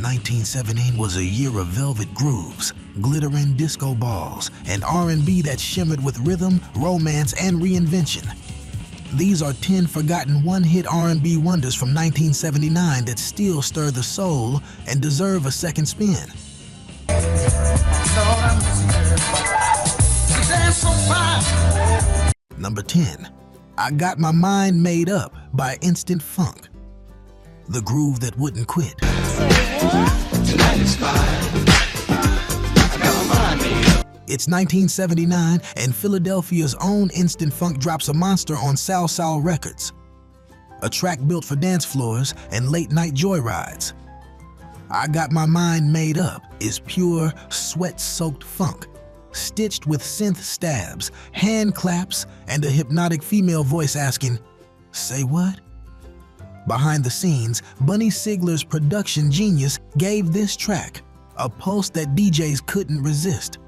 1970 was a year of velvet grooves, glittering disco balls, and R&B that shimmered with rhythm, romance, and reinvention. These are 10 forgotten one-hit R&B wonders from 1979 that still stir the soul and deserve a second spin. Number 10. I Got My Mind Made Up by Instant Funk. The groove that wouldn't quit. It's 1979, and Philadelphia's own Instant Funk drops a monster on Soul Chronicles Records. A track built for dance floors and late-night joyrides. I Got My Mind Made Up is pure, sweat-soaked funk, stitched with synth stabs, hand claps, and a hypnotic female voice asking, "Say what?" Behind the scenes, Bunny Sigler's production genius gave this track a pulse that DJs couldn't resist.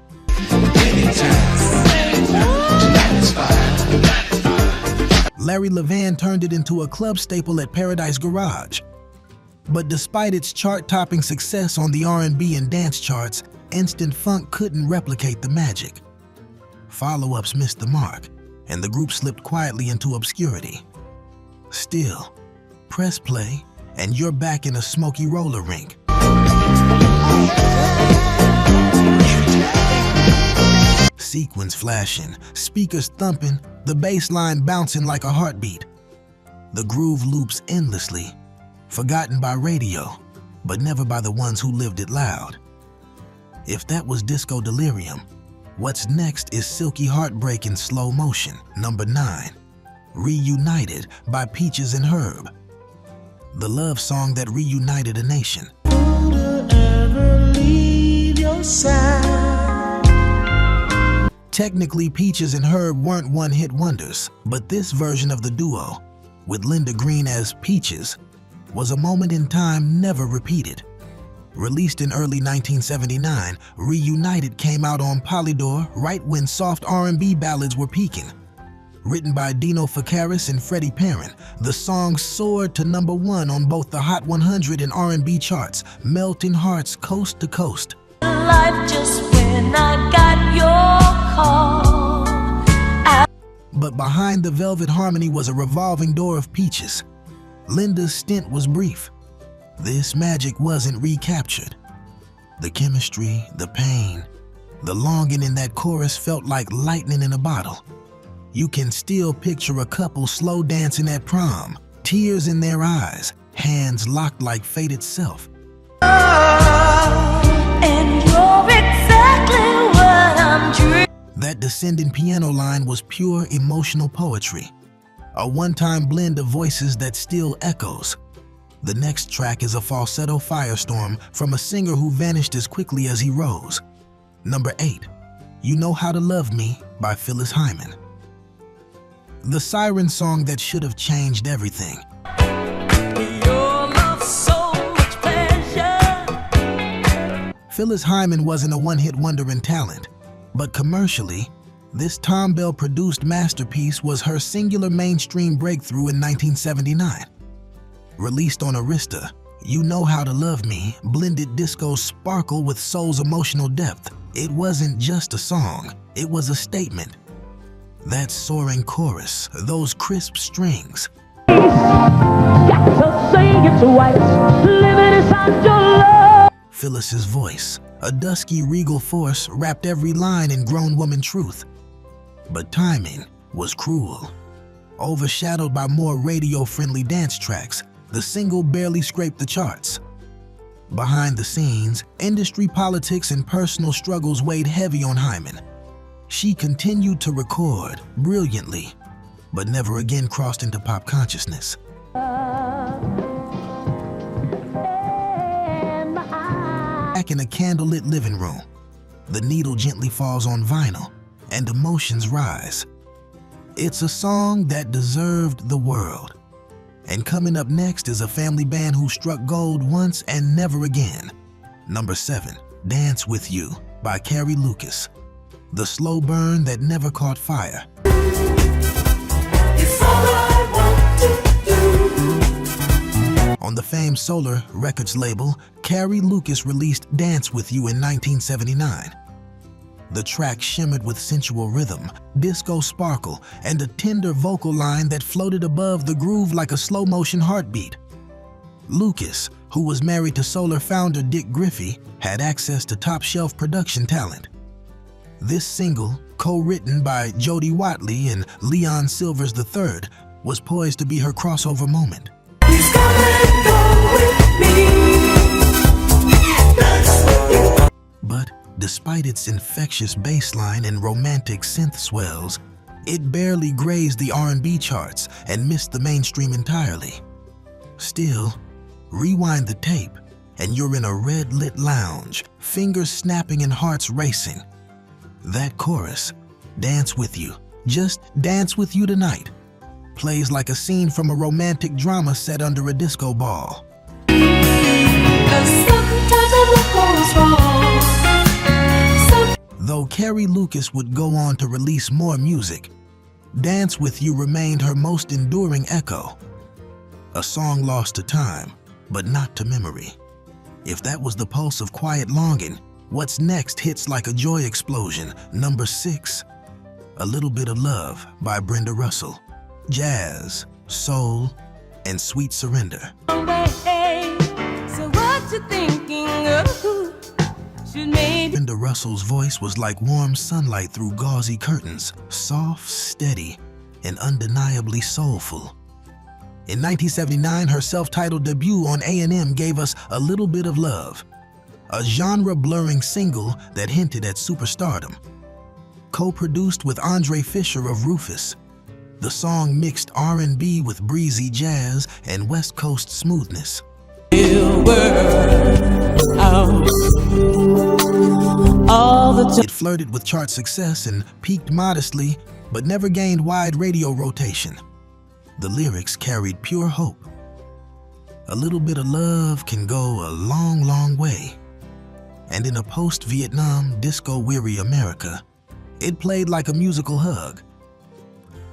Larry Levan turned it into a club staple at Paradise Garage. But despite its chart-topping success on the R&B and dance charts, Instant Funk couldn't replicate the magic. Follow-ups missed the mark, and the group slipped quietly into obscurity. Still, press play, and you're back in a smoky roller rink. Sequins flashing, speakers thumping, the bass line bouncing like a heartbeat. The groove loops endlessly, forgotten by radio, but never by the ones who lived it loud. If that was disco delirium, what's next is silky heartbreak in slow motion. Number 9. Reunited by Peaches and Herb. The love song that reunited a nation. Technically, Peaches and Herb weren't one-hit wonders, but this version of the duo, with Linda Green as Peaches, was a moment in time never repeated. Released in early 1979, Reunited came out on Polydor right when soft R&B ballads were peaking. Written by Dino Fakaris and Freddie Perrin, the song soared to number 1 on both the Hot 100 and R&B charts, melting hearts coast to coast. Life just when I got your call. But behind the velvet harmony was a revolving door of peaches. Linda's stint was brief. This magic wasn't recaptured. The chemistry, the pain, the longing in that chorus felt like lightning in a bottle. You can still picture a couple slow dancing at prom, tears in their eyes, hands locked like fate itself. And you're exactly what I'm dreaming. That descending piano line was pure emotional poetry, a one-time blend of voices that still echoes. The next track is a falsetto firestorm from a singer who vanished as quickly as he rose. Number 8, You Know How to Love Me by Phyllis Hyman. The siren song that should have changed everything. Your love so much pleasure. Phyllis Hyman wasn't a one-hit wonder in talent, but commercially, this Tom Bell-produced masterpiece was her singular mainstream breakthrough in 1979. Released on Arista, You Know How to Love Me blended disco's sparkle with soul's emotional depth. It wasn't just a song, it was a statement. That soaring chorus, those crisp strings. Phyllis's voice, a dusky regal force, wrapped every line in grown woman truth. But timing was cruel. Overshadowed by more radio-friendly dance tracks, the single barely scraped the charts. Behind the scenes, industry politics and personal struggles weighed heavy on Hyman. She continued to record brilliantly, but never again crossed into pop consciousness. Back in a candlelit living room, the needle gently falls on vinyl, and emotions rise. It's a song that deserved the world. And coming up next is a family band who struck gold once and never again. Number 7, Dance With You by Carrie Lucas. The slow burn that never caught fire. On the famed Solar Records label, Carrie Lucas released Dance With You in 1979. The track shimmered with sensual rhythm, disco sparkle, and a tender vocal line that floated above the groove like a slow-motion heartbeat. Lucas, who was married to Solar founder Dick Griffey, had access to top-shelf production talent. This single, co-written by Jody Watley and Leon Silvers III, was poised to be her crossover moment. But despite its infectious bass line and romantic synth swells, it barely grazed the R&B charts and missed the mainstream entirely. Still, rewind the tape and you're in a red-lit lounge, fingers snapping and hearts racing. That chorus, Dance With You, just dance with you tonight, plays like a scene from a romantic drama set under a disco ball. Though Carrie Lucas would go on to release more music, Dance With You remained her most enduring echo. A song lost to time, but not to memory. If that was the pulse of quiet longing, what's next hits like a joy explosion. Number 6, A Little Bit of Love by Brenda Russell. Jazz, soul, and sweet surrender. So what you thinking of? Brenda Russell's voice was like warm sunlight through gauzy curtains, soft, steady, and undeniably soulful. In 1979, her self-titled debut on A&M gave us A Little Bit of Love, a genre-blurring single that hinted at superstardom. Co-produced with Andre Fisher of Rufus, the song mixed R&B with breezy jazz and West Coast smoothness. It flirted with chart success and peaked modestly, but never gained wide radio rotation. The lyrics carried pure hope. A little bit of love can go a long, long way. And in a post-Vietnam, disco-weary America, it played like a musical hug.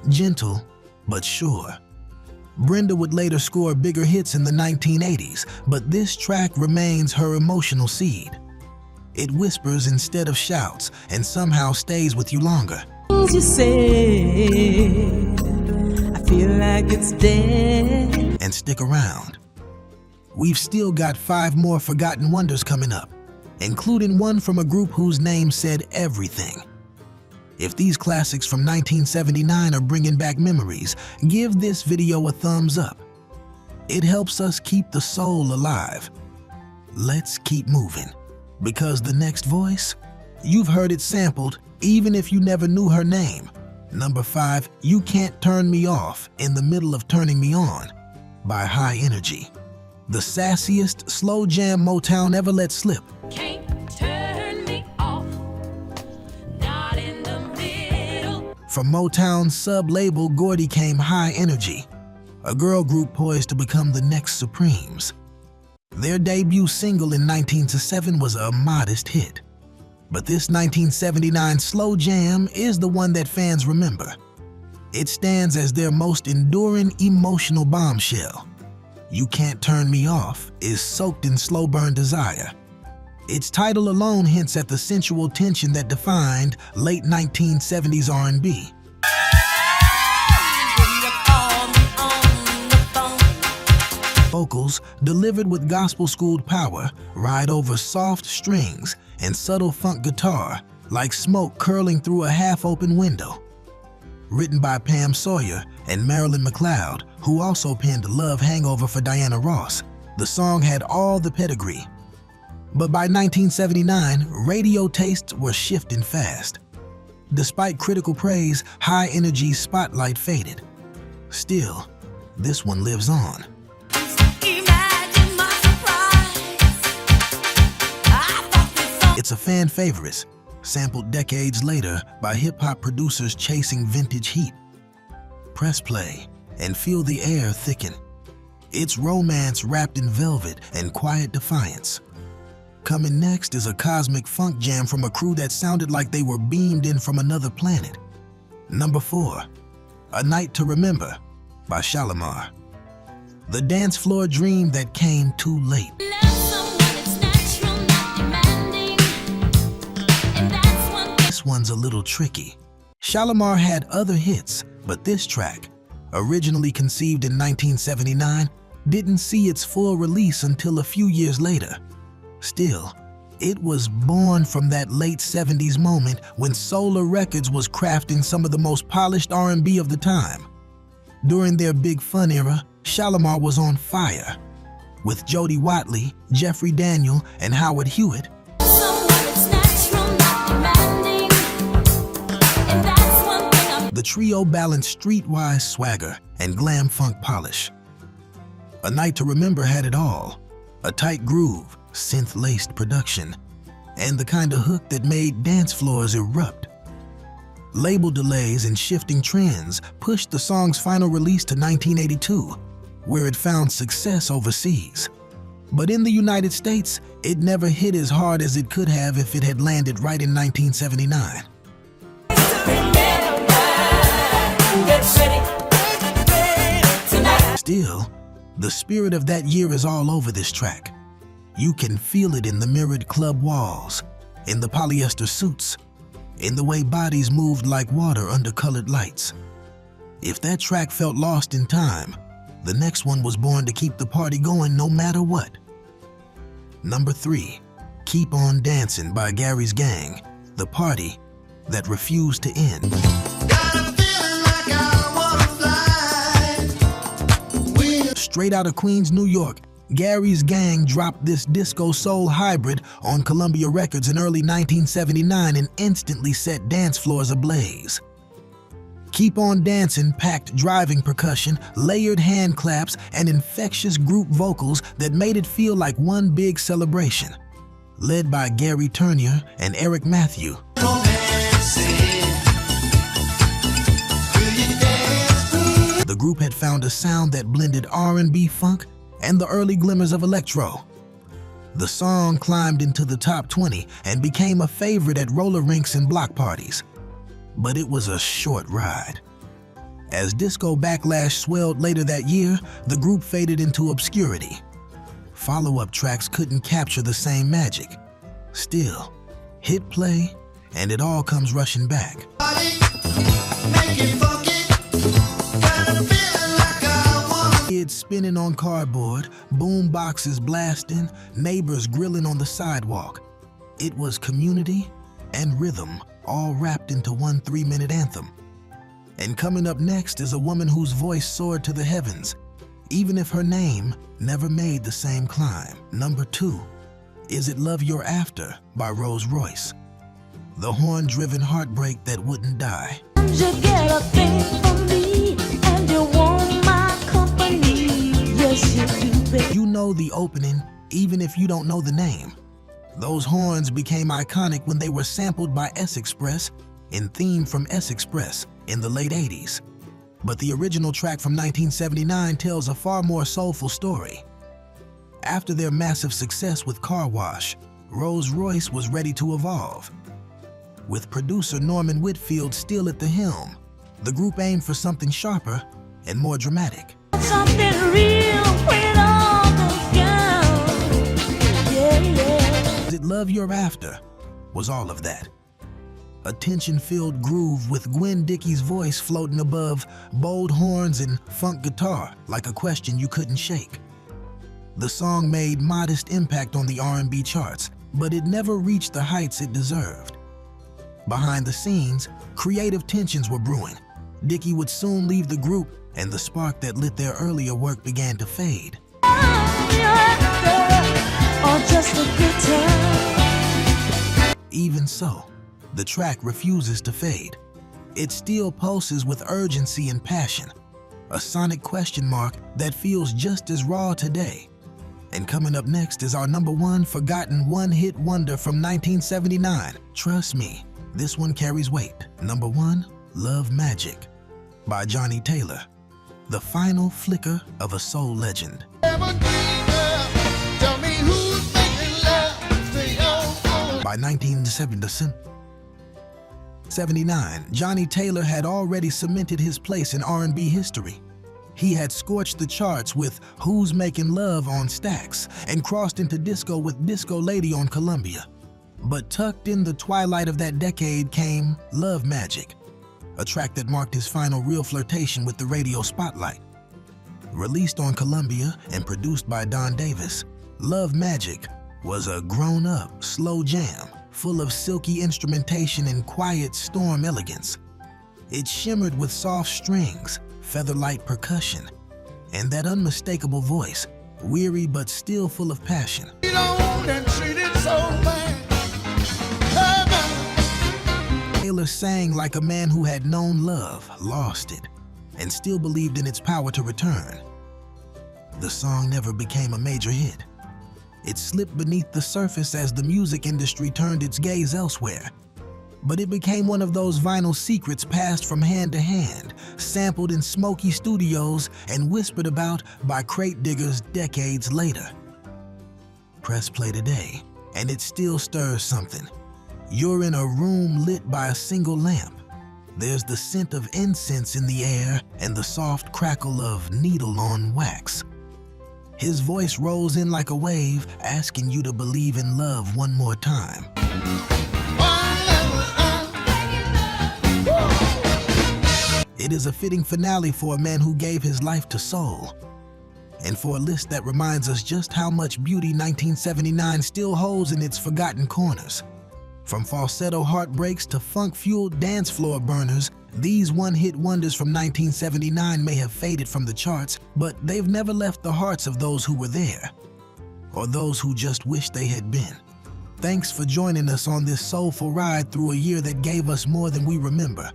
Gentle, but sure. Brenda would later score bigger hits in the 1980s, but this track remains her emotional seed. It whispers instead of shouts and somehow stays with you longer. You say, I feel like it's dead. And stick around. We've still got 5 more forgotten wonders coming up, including one from a group whose name said everything. If these classics from 1979 are bringing back memories, give this video a thumbs up. It helps us keep the soul alive. Let's keep moving, because the next voice, you've heard it sampled even if you never knew her name. Number 5, You Can't Turn Me Off in the Middle of Turning Me On by High Energy. The sassiest slow jam Motown ever let slip. Can't turn me off, not in the middle. From Motown's sub-label Gordy came High Energy, a girl group poised to become the next Supremes. Their debut single in 1997 was a modest hit. But this 1979 slow jam is the one that fans remember. It stands as their most enduring emotional bombshell. You Can't Turn Me Off is soaked in slow burn desire. Its title alone hints at the sensual tension that defined late 1970s R&B. Vocals, delivered with gospel-schooled power, ride over soft strings and subtle funk guitar like smoke curling through a half-open window. Written by Pam Sawyer and Marilyn McLeod, who also penned Love Hangover for Diana Ross, the song had all the pedigree. But by 1979, radio tastes were shifting fast. Despite critical praise, High Energy's spotlight faded. Still, this one lives on. It's a fan favorite, sampled decades later by hip-hop producers chasing vintage heat. Press play and feel the air thicken. It's romance wrapped in velvet and quiet defiance. Coming next is a cosmic funk jam from a crew that sounded like they were beamed in from another planet. Number 4, A Night to Remember by Shalimar. the dance floor dream that came too late. This one's a little tricky. Shalimar had other hits, but this track, originally conceived in 1979, didn't see its full release until a few years later. Still, it was born from that late 70s moment when Solar Records was crafting some of the most polished R&B of the time. During their Big Fun era, Shalimar was on fire. With Jody Watley, Jeffrey Daniel, and Howard Hewitt, the trio balanced streetwise swagger and glam funk polish. A Night to Remember had it all: a tight groove, synth-laced production, and the kind of hook that made dance floors erupt. Label delays and shifting trends pushed the song's final release to 1982, where it found success overseas. But in the United States, it never hit as hard as it could have if it had landed right in 1979. Still, the spirit of that year is all over this track. You can feel it in the mirrored club walls, in the polyester suits, in the way bodies moved like water under colored lights. If that track felt lost in time, the next one was born to keep the party going no matter what. Number 3, Keep On Dancing by Gary's Gang, the party that refused to end. Straight out of Queens, New York, Gary's Gang dropped this disco soul hybrid on Columbia Records in early 1979 and instantly set dance floors ablaze. Keep On Dancing packed driving percussion, layered hand claps, and infectious group vocals that made it feel like one big celebration. Led by Gary Turnier and Eric Matthew, the group had found a sound that blended R&B funk and the early glimmers of electro. The song climbed into the top 20 and became a favorite at roller rinks and block parties. But it was a short ride. As disco backlash swelled later that year, the group faded into obscurity. Follow-up tracks couldn't capture the same magic. Still, hit play, and it all comes rushing back. Kids spinning on cardboard, boom boxes blasting, neighbors grilling on the sidewalk. It was community and rhythm all wrapped into one 3-minute anthem. And coming up next is a woman whose voice soared to the heavens, even if her name never made the same climb. Number 2, Is It Love You're After by Rose Royce, the horn-driven heartbreak that wouldn't die. You get a thing for me, and you want my company. Yes, you do, baby. You know the opening, even if you don't know the name. Those horns became iconic when they were sampled by S-Express in Theme from S-Express in the late 80s. But the original track from 1979 tells a far more soulful story. After their massive success with Car Wash, Rose Royce was ready to evolve. With producer Norman Whitfield still at the helm, the group aimed for something sharper and more dramatic. Something real with all those girls. Yeah, yeah. Is It Love You're After was all of that. A tension-filled groove with Gwen Dickey's voice floating above bold horns and funk guitar like a question you couldn't shake. The song made modest impact on the R&B charts, but it never reached the heights it deserved. Behind the scenes, creative tensions were brewing. Dickey would soon leave the group, and the spark that lit their earlier work began to fade. Or just a good time. Even so, the track refuses to fade. It still pulses with urgency and passion, a sonic question mark that feels just as raw today. And coming up next is our number 1 forgotten one-hit wonder from 1979. Trust me, this one carries weight. Number 1, Love Magic by Johnny Taylor, the final flicker of a soul legend. By 1979, Johnny Taylor had already cemented his place in R&B history. He had scorched the charts with Who's Making Love on Stax and crossed into disco with Disco Lady on Columbia. But tucked in the twilight of that decade came Love Magic, a track that marked his final real flirtation with the radio spotlight. Released on Columbia and produced by Don Davis, Love Magic was a grown-up, slow jam full of silky instrumentation and quiet storm elegance. It shimmered with soft strings, feather-light percussion, and that unmistakable voice, weary but still full of passion. Taylor sang like a man who had known love, lost it, and still believed in its power to return. The song never became a major hit. It slipped beneath the surface as the music industry turned its gaze elsewhere. But it became one of those vinyl secrets passed from hand to hand, sampled in smoky studios and whispered about by crate diggers decades later. Press play today, and it still stirs something. You're in a room lit by a single lamp. There's the scent of incense in the air and the soft crackle of needle on wax. His voice rolls in like a wave, asking you to believe in love one more time. It is a fitting finale for a man who gave his life to soul, and for a list that reminds us just how much beauty 1979 still holds in its forgotten corners. From falsetto heartbreaks to funk-fueled dance floor burners, these one-hit wonders from 1979 may have faded from the charts, but they've never left the hearts of those who were there, or those who just wish they had been. Thanks for joining us on this soulful ride through a year that gave us more than we remember.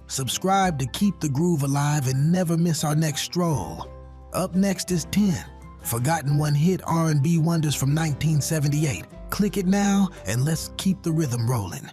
Subscribe to keep the groove alive and never miss our next stroll. Up next is 10 Forgotten One-Hit R&B Wonders from 1978. Click it now and let's keep the rhythm rolling.